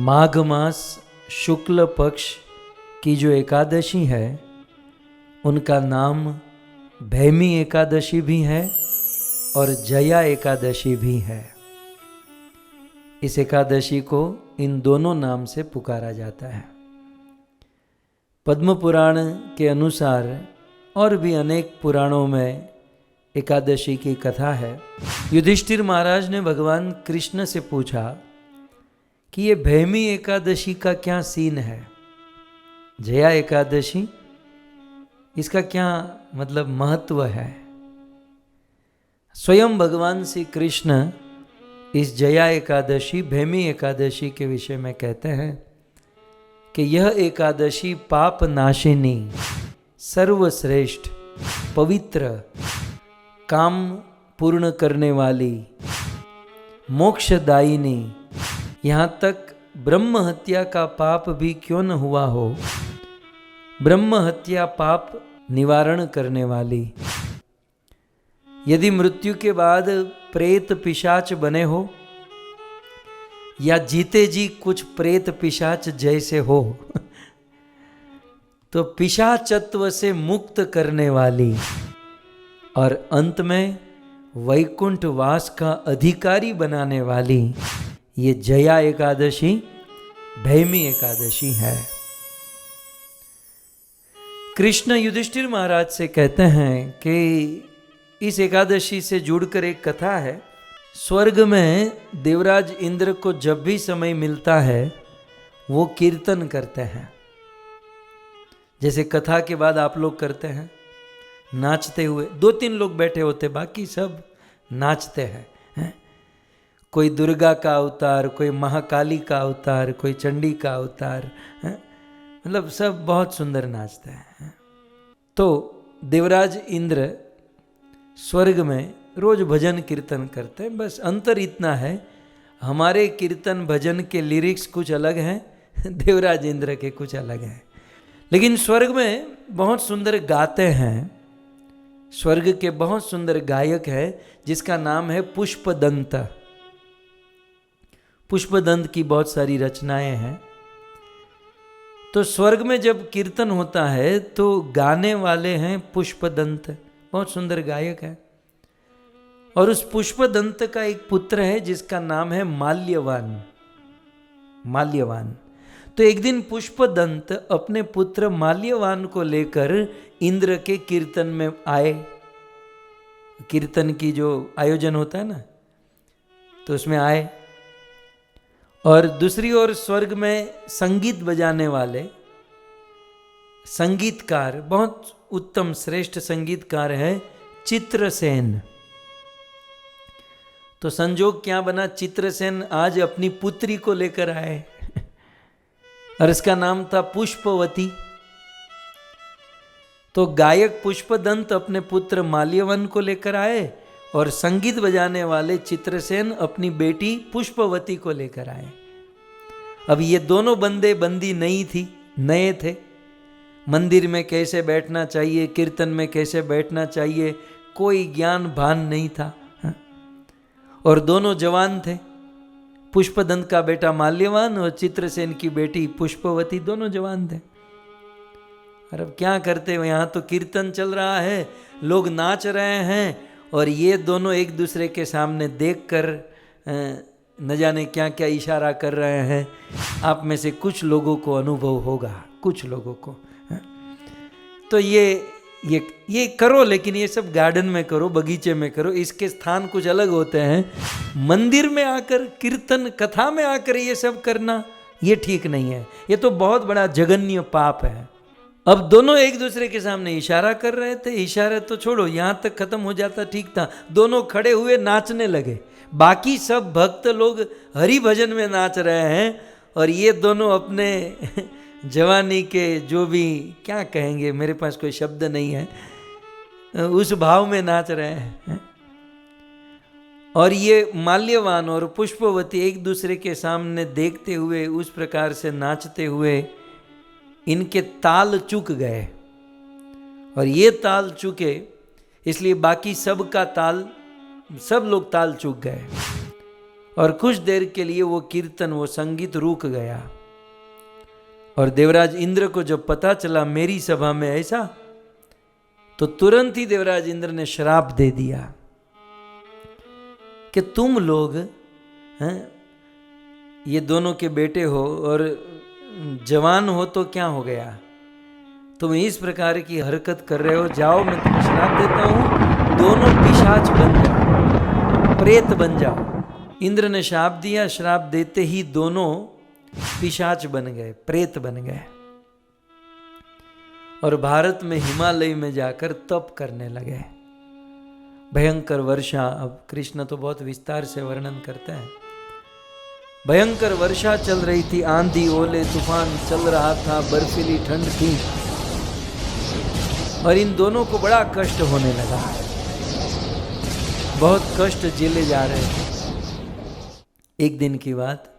माघ मास शुक्ल पक्ष की जो एकादशी है उनका नाम भैमी एकादशी भी है और जया एकादशी भी है। इस एकादशी को इन दोनों नाम से पुकारा जाता है। पद्म पुराण के अनुसार और भी अनेक पुराणों में एकादशी की कथा है। युधिष्ठिर महाराज ने भगवान कृष्ण से पूछा कि ये भैमी एकादशी का क्या सीन है, जया एकादशी, इसका क्या मतलब महत्व है। स्वयं भगवान श्री कृष्ण इस जया एकादशी भैमी एकादशी के विषय में कहते हैं कि यह एकादशी पाप नाशिनी, सर्वश्रेष्ठ, पवित्र, काम पूर्ण करने वाली, मोक्षदायिनी, यहाँ तक ब्रह्म हत्या का पाप भी क्यों न हुआ हो, ब्रह्म हत्या पाप निवारण करने वाली। यदि मृत्यु के बाद प्रेत पिशाच बने हो या जीते जी कुछ प्रेत पिशाच जैसे हो तो पिशाचत्व से मुक्त करने वाली और अंत में वैकुंठ वास का अधिकारी बनाने वाली ये जया एकादशी भैमी एकादशी है। कृष्ण युधिष्ठिर महाराज से कहते हैं कि इस एकादशी से जुड़कर एक कथा है। स्वर्ग में देवराज इंद्र को जब भी समय मिलता है वो कीर्तन करते हैं, जैसे कथा के बाद आप लोग करते हैं, नाचते हुए। 2-3 लोग बैठे होते, बाकी सब नाचते हैं। कोई दुर्गा का अवतार, कोई महाकाली का अवतार, कोई चंडी का अवतार, मतलब सब बहुत सुंदर नाचते हैं। तो देवराज इंद्र स्वर्ग में रोज भजन कीर्तन करते हैं। बस अंतर इतना है, हमारे कीर्तन भजन के लिरिक्स कुछ अलग हैं, देवराज इंद्र के कुछ अलग हैं। लेकिन स्वर्ग में बहुत सुंदर गाते हैं। स्वर्ग के बहुत सुंदर गायक है जिसका नाम है पुष्पदंत। पुष्पदंत की बहुत सारी रचनाएं हैं। तो स्वर्ग में जब कीर्तन होता है तो गाने वाले हैं पुष्पदंत, बहुत सुंदर गायक है। और उस पुष्पदंत का एक पुत्र है जिसका नाम है माल्यवान। माल्यवान। तो एक दिन पुष्पदंत अपने पुत्र माल्यवान को लेकर इंद्र के कीर्तन में आए। कीर्तन की जो आयोजन होता है ना, तो उसमें आए। और दूसरी ओर स्वर्ग में संगीत बजाने वाले संगीतकार, बहुत उत्तम श्रेष्ठ संगीतकार है चित्रसेन। तो संजोग क्या बना, चित्रसेन आज अपनी पुत्री को लेकर आए और इसका नाम था पुष्पवती। तो गायक पुष्पदंत अपने पुत्र माल्यवन को लेकर आए और संगीत बजाने वाले चित्रसेन अपनी बेटी पुष्पवती को लेकर आए। अब ये दोनों बंदे बंदी नहीं थी, नए थे। मंदिर में कैसे बैठना चाहिए, कीर्तन में कैसे बैठना चाहिए, कोई ज्ञान भान नहीं था। और दोनों जवान थे। पुष्पदंत का बेटा माल्यवान और चित्रसेन की बेटी पुष्पवती, दोनों जवान थे। और अब क्या करते हो, यहाँ तो कीर्तन चल रहा है, लोग नाच रहे हैं और ये दोनों एक दूसरे के सामने देखकर न जाने क्या क्या इशारा कर रहे हैं। आप में से कुछ लोगों को अनुभव होगा, कुछ लोगों को। तो ये करो, लेकिन ये सब गार्डन में करो, बगीचे में करो, इसके स्थान कुछ अलग होते हैं। मंदिर में आकर, कीर्तन कथा में आकर ये सब करना, ये ठीक नहीं है। ये तो बहुत बड़ा जघन्य पाप है। अब दोनों एक दूसरे के सामने इशारा कर रहे थे। इशारा तो छोड़ो, यहाँ तक खत्म हो जाता ठीक था। दोनों खड़े हुए नाचने लगे। बाकी सब भक्त लोग हरि भजन में नाच रहे हैं और ये दोनों अपने जवानी के, जो भी क्या कहेंगे, मेरे पास कोई शब्द नहीं है, उस भाव में नाच रहे हैं। और ये माल्यवान और पुष्पवती एक दूसरे के सामने देखते हुए, उस प्रकार से नाचते हुए इनके ताल चूक गए। और ये ताल चूके इसलिए बाकी सब का ताल, सब लोग ताल चूक गए। और कुछ देर के लिए वो कीर्तन, वो संगीत रुक गया। और देवराज इंद्र को जब पता चला मेरी सभा में ऐसा, तो तुरंत ही देवराज इंद्र ने श्राप दे दिया कि तुम लोग हैं, ये दोनों के बेटे हो और जवान हो तो क्या हो गया, तुम इस प्रकार की हरकत कर रहे हो, जाओ मैं तुम्हें श्राप देता हूं, दोनों पिशाच बन जाओ, प्रेत बन जाओ। इंद्र ने श्राप दिया, श्राप देते ही दोनों पिशाच बन गए, प्रेत बन गए और भारत में हिमालय में जाकर तप करने लगे। भयंकर वर्षा, अब कृष्ण तो बहुत विस्तार से वर्णन करते हैं। भयंकर वर्षा चल रही थी, आंधी ओले तूफान चल रहा था, बर्फीली ठंड थी और इन दोनों को बड़ा कष्ट होने लगा, बहुत कष्ट झेले जा रहे थे। एक दिन की बात,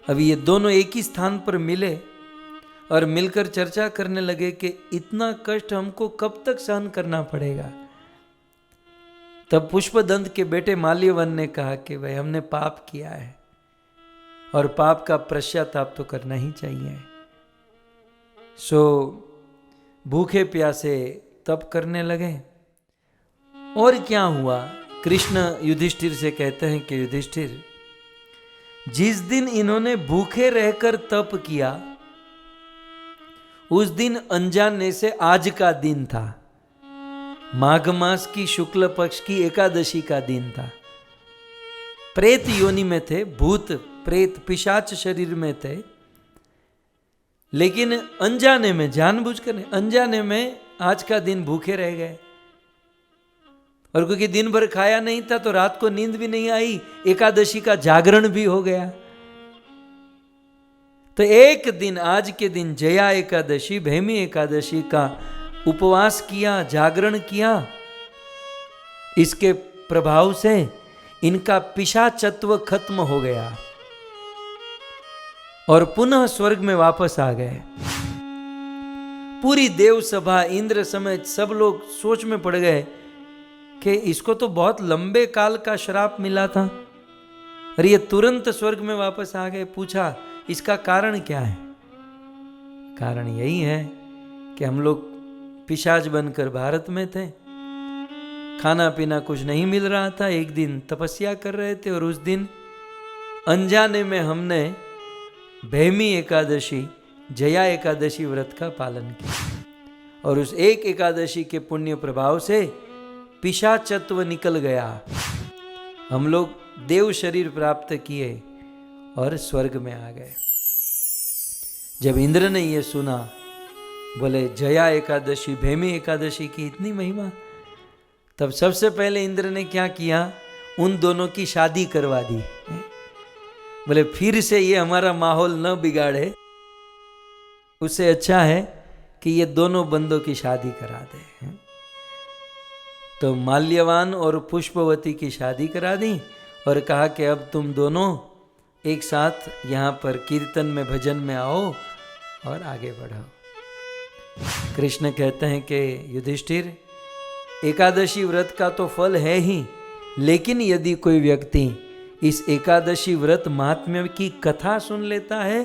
अभी ये दोनों एक ही स्थान पर मिले और मिलकर चर्चा करने लगे कि इतना कष्ट हमको कब तक सहन करना पड़ेगा। तब पुष्पदंत के बेटे माल्यवन ने कहा कि भाई हमने पाप किया है और पाप का पश्चाताप तो करना ही चाहिए। सो भूखे प्यासे तप करने लगे। और क्या हुआ, कृष्ण युधिष्ठिर से कहते हैं कि युधिष्ठिर, जिस दिन इन्होंने भूखे रहकर तप किया उस दिन अनजाने से आज का दिन था, माघ मास की शुक्ल पक्ष की एकादशी का दिन था। प्रेत योनि में थे, भूत प्रेत पिशाच शरीर में थे, लेकिन अनजाने में, जानबूझकर अनजाने में आज का दिन भूखे रह गए। और क्योंकि दिन भर खाया नहीं था तो रात को नींद भी नहीं आई, एकादशी का जागरण भी हो गया। तो एक दिन, आज के दिन जया एकादशी, भैमी एकादशी का उपवास किया, जागरण किया। इसके प्रभाव से इनका पिशाचत्व खत्म हो गया और पुनः स्वर्ग में वापस आ गए। पूरी देव सभा, इंद्र समेत सब लोग सोच में पड़ गए कि इसको तो बहुत लंबे काल का श्राप मिला था और ये तुरंत स्वर्ग में वापस आ गए। पूछा इसका कारण क्या है? कारण यही है कि हम लोग पिशाच बनकर भारत में थे, खाना पीना कुछ नहीं मिल रहा था, एक दिन तपस्या कर रहे थे और उस दिन अनजाने में हमने भैमी एकादशी, जया एकादशी व्रत का पालन किया और उस एक एकादशी के पुण्य प्रभाव से पिशाचत्व निकल गया। हम लोग देव शरीर प्राप्त किए और स्वर्ग में आ गए। जब इंद्र ने यह सुना, बोले जया एकादशी, भैमी एकादशी की इतनी महिमा, तब सबसे पहले इंद्र ने क्या किया, उन दोनों की शादी करवा दी। बोले फिर से ये हमारा माहौल न बिगाड़े, उससे अच्छा है कि ये दोनों बंदों की शादी करा दे। तो माल्यवान और पुष्पवती की शादी करा दी और कहा कि अब तुम दोनों एक साथ यहाँ पर कीर्तन में, भजन में आओ और आगे बढ़ो। कृष्ण कहते हैं कि युधिष्ठिर, एकादशी व्रत का तो फल है ही, लेकिन यदि कोई व्यक्ति इस एकादशी व्रत महात्म्य की कथा सुन लेता है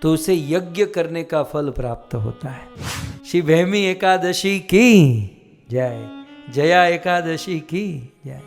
तो उसे यज्ञ करने का फल प्राप्त होता है। श्री भैमी एकादशी की जय, जया एकादशी की जय।